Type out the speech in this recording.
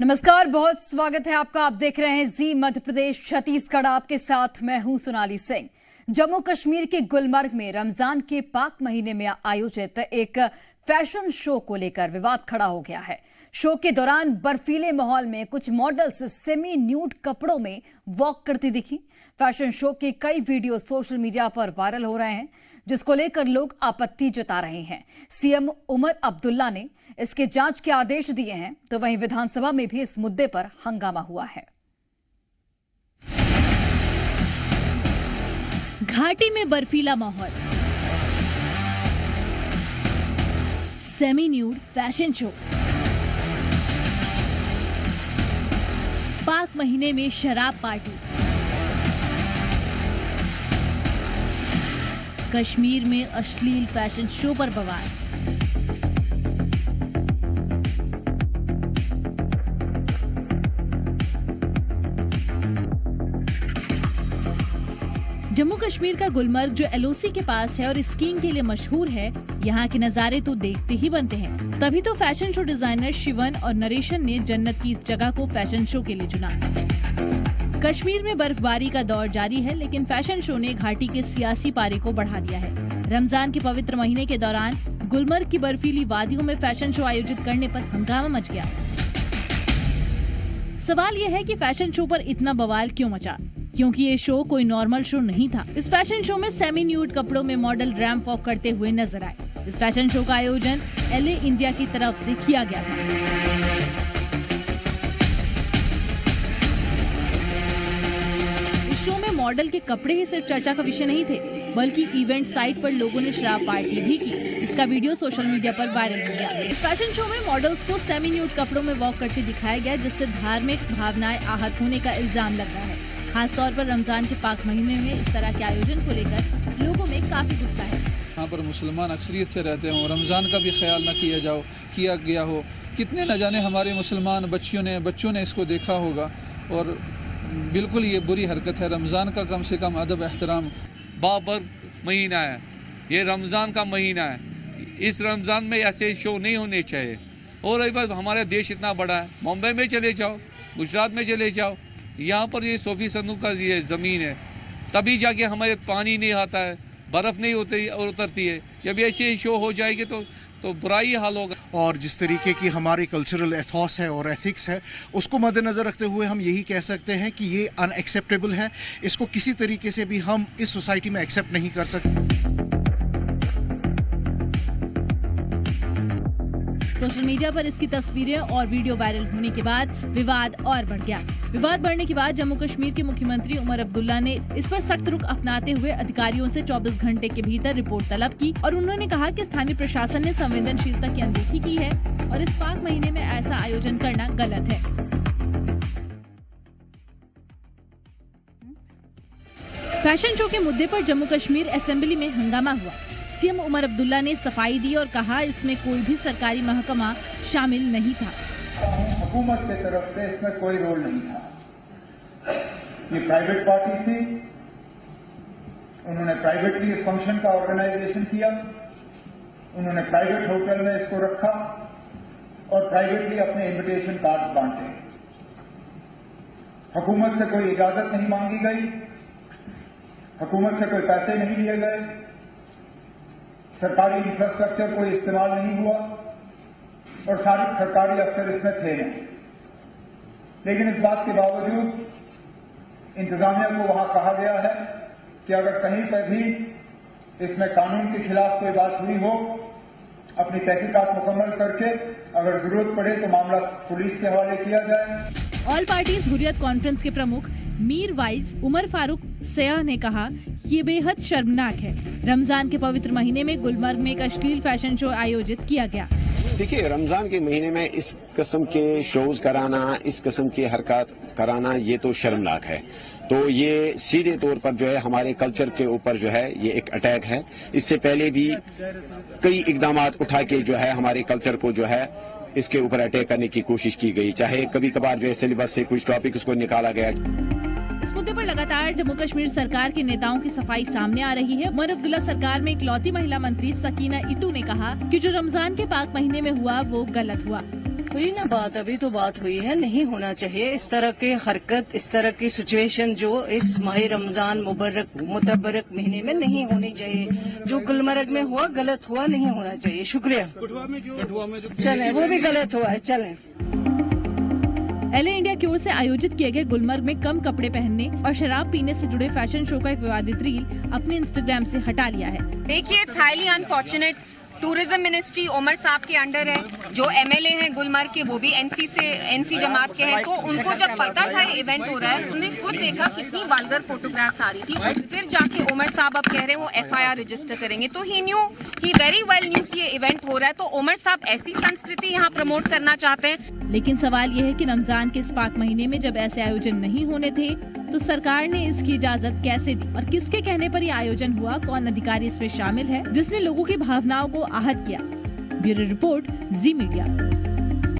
नमस्कार, बहुत स्वागत है आपका। आप देख रहे हैं जी मध्य प्रदेश छत्तीसगढ़। आपके साथ मैं हूं सोनाली सिंह। जम्मू कश्मीर के गुलमर्ग में रमजान के पाक महीने में आयोजित एक फैशन शो को लेकर विवाद खड़ा हो गया है। शो के दौरान बर्फीले माहौल में कुछ मॉडल्स सेमी न्यूड कपड़ों में वॉक करती दिखी। फैशन शो के कई वीडियो सोशल मीडिया पर वायरल हो रहे हैं, जिसको लेकर लोग आपत्ति जता रहे हैं। सीएम उमर अब्दुल्ला ने इसके जांच के आदेश दिए हैं, तो वहीं विधानसभा में भी इस मुद्दे पर हंगामा हुआ है। घाटी में बर्फीला माहौल, सेमी न्यूड फैशन शो, पाक महीने में शराब पार्टी, कश्मीर में अश्लील फैशन शो पर बवाल। जम्मू कश्मीर का गुलमर्ग जो एलओसी के पास है और स्कीइंग के लिए मशहूर है, यहाँ के नजारे तो देखते ही बनते हैं। तभी तो फैशन शो डिजाइनर शिवन और नरेशन ने जन्नत की इस जगह को फैशन शो के लिए चुना। कश्मीर में बर्फबारी का दौर जारी है, लेकिन फैशन शो ने घाटी के सियासी पारे को बढ़ा दिया है। रमजान के पवित्र महीने के दौरान गुलमर्ग की बर्फीली वादियों में फैशन शो आयोजित करने पर हंगामा मच गया। सवाल यह है कि फैशन शो पर इतना बवाल क्यों मचा, क्योंकि ये शो कोई नॉर्मल शो नहीं था। इस फैशन शो में सेमी न्यूड कपड़ों में मॉडल रैंप वॉक करते हुए नजर आए। इस फैशन शो का आयोजन एलए इंडिया की तरफ से किया गया था। इस शो में मॉडल के कपड़े ही सिर्फ चर्चा का विषय नहीं थे, बल्कि इवेंट साइट पर लोगों ने शराब पार्टी भी की। इसका वीडियो सोशल मीडिया पर वायरल हो गया। इस फैशन शो में मॉडल्स को सेमी न्यूड कपड़ों में वॉक करते दिखाया गया, जिससे धार्मिक भावनाएं आहत होने का इल्जाम लग रहा है। खासतौर पर रमजान के पाक महीने में इस तरह के आयोजन को लेकर लोगों में काफी गुस्सा है। यहाँ पर मुसलमान अक्सरियत से रहते हों, रमज़ान का भी ख्याल न किया गया हो। कितने न जाने हमारे मुसलमान बच्चों ने इसको देखा होगा, और बिल्कुल ये बुरी हरकत है। रमज़ान का कम से कम अदब एहतराम। बाबर महीना है, ये रमज़ान का महीना है। इस रमज़ान में ऐसे शो नहीं होने चाहिए। और रही बात, हमारा देश इतना बड़ा है, मुंबई में चले जाओ, गुजरात में चले जाओ, यहाँ पर ये सोफी सनू का ये ज़मीन है, तभी जाके हमारे पानी नहीं आता है, बर्फ़ नहीं होती और उतरती है। जब ऐसे शो हो जाएगी तो बुरा ही हाल होगा। और जिस तरीके की हमारी कल्चरल एथॉस है और एथिक्स है, उसको मद्देनज़र रखते हुए हम यही कह सकते हैं कि ये अनएक्सेप्टेबल है। इसको किसी तरीके से भी हम इस सोसाइटी में एक्सेप्ट नहीं कर सकते। सोशल मीडिया पर इसकी तस्वीरें और वीडियो वायरल होने के बाद विवाद और बढ़ गया। विवाद बढ़ने के बाद जम्मू कश्मीर के मुख्यमंत्री उमर अब्दुल्ला ने इस पर सख्त रुख अपनाते हुए अधिकारियों से 24 घंटे के भीतर रिपोर्ट तलब की, और उन्होंने कहा कि स्थानीय प्रशासन ने संवेदनशीलता की अनदेखी की है और इस पाक महीने में ऐसा आयोजन करना गलत है। फैशन शो के मुद्दे पर जम्मू कश्मीर असेंबली में हंगामा हुआ। सीएम उमर अब्दुल्ला ने सफाई दी और कहा इसमें कोई भी सरकारी महकमा शामिल नहीं था। हुकूमत की तरफ से इसमें कोई रोल नहीं था। ये प्राइवेट पार्टी थी, उन्होंने प्राइवेटली इस फंक्शन का ऑर्गेनाइजेशन किया, उन्होंने प्राइवेट होटल में इसको रखा और प्राइवेटली अपने इनविटेशन कार्ड्स बांटे। हुकूमत से कोई इजाजत नहीं मांगी गई, हुकूमत से कोई पैसे नहीं लिए गए, सरकारी इंफ्रास्ट्रक्चर कोई इस्तेमाल नहीं हुआ और सारे सरकारी अफसर इसमें थे नहीं। लेकिन इस बात के बावजूद इंतजामिया को वहां कहा गया है कि अगर कहीं पर भी इसमें कानून के खिलाफ कोई बात हुई हो, अपनी तहकीकात मुकम्मल करके अगर जरूरत पड़े तो मामला पुलिस के हवाले किया जाए। ऑल पार्टीज हुर्रियत कॉन्फ्रेंस के प्रमुख मीर वाइज उमर फारूक सयाह ने कहा ये बेहद शर्मनाक है। रमजान के पवित्र महीने में गुलमर्ग में एक अश्लील फैशन शो आयोजित किया गया। देखिए, रमजान के महीने में इस किस्म के शोज कराना, इस किस्म की हरकत कराना, ये तो शर्मनाक है। तो ये सीधे तौर पर जो है हमारे कल्चर के ऊपर जो है ये एक अटैक है। इससे पहले भी कई इकदाम उठा के जो है हमारे कल्चर को जो है इसके ऊपर अटैक करने की कोशिश की गई, चाहे कभी कभार जो है सिलेबस से कुछ टॉपिक उसको निकाला गया। इस मुद्दे पर लगातार जम्मू कश्मीर सरकार के नेताओं की सफाई सामने आ रही है। उमर अब्दुल्ला सरकार में इकलौती महिला मंत्री सकीना इटू ने कहा कि जो रमजान के पाक महीने में हुआ वो गलत हुआ। हुई ना बात, अभी तो बात हुई है, नहीं होना चाहिए इस तरह के हरकत, इस तरह की सिचुएशन जो इस माह रमजान मुतबरक महीने में नहीं होनी चाहिए। जो गुलमर्ग में हुआ गलत हुआ, नहीं होना चाहिए। शुक्रिया। चलें, वो भी गलत हुआ है, चलें। एले इंडिया की ओर से आयोजित किए गए गुलमर्ग में कम कपड़े पहनने और शराब पीने से जुड़े फैशन शो का एक विवादित रील अपने इंस्टाग्राम से हटा लिया है। देखिए, it's highly unfortunate. Tourism ministry Omar साहब के अंडर है। जो एमएलए हैं गुलमर्ग के, वो भी एनसी जमात के हैं। तो उनको जब पता था ये इवेंट हो रहा है, उन्होंने खुद देखा कितनी वाल्गर फोटोग्राफ्स आ रही थी, और फिर जाके उमर साहब अब कह रहे हैं वो FIR रजिस्टर करेंगे। तो ही वेरी वेल न्यू कि ये इवेंट हो रहा है। तो उमर साहब ऐसी संस्कृति यहाँ प्रमोट करना चाहते हैं। लेकिन सवाल ये है कि रमजान के इस पाक महीने में जब ऐसे आयोजन नहीं होने थे, तो सरकार ने इसकी इजाजत कैसे दी और किसके कहने पर यह आयोजन हुआ? कौन अधिकारी इसमें शामिल है जिसने लोगों की भावनाओं को आहत किया? ब्यूरो रिपोर्ट, जी मीडिया।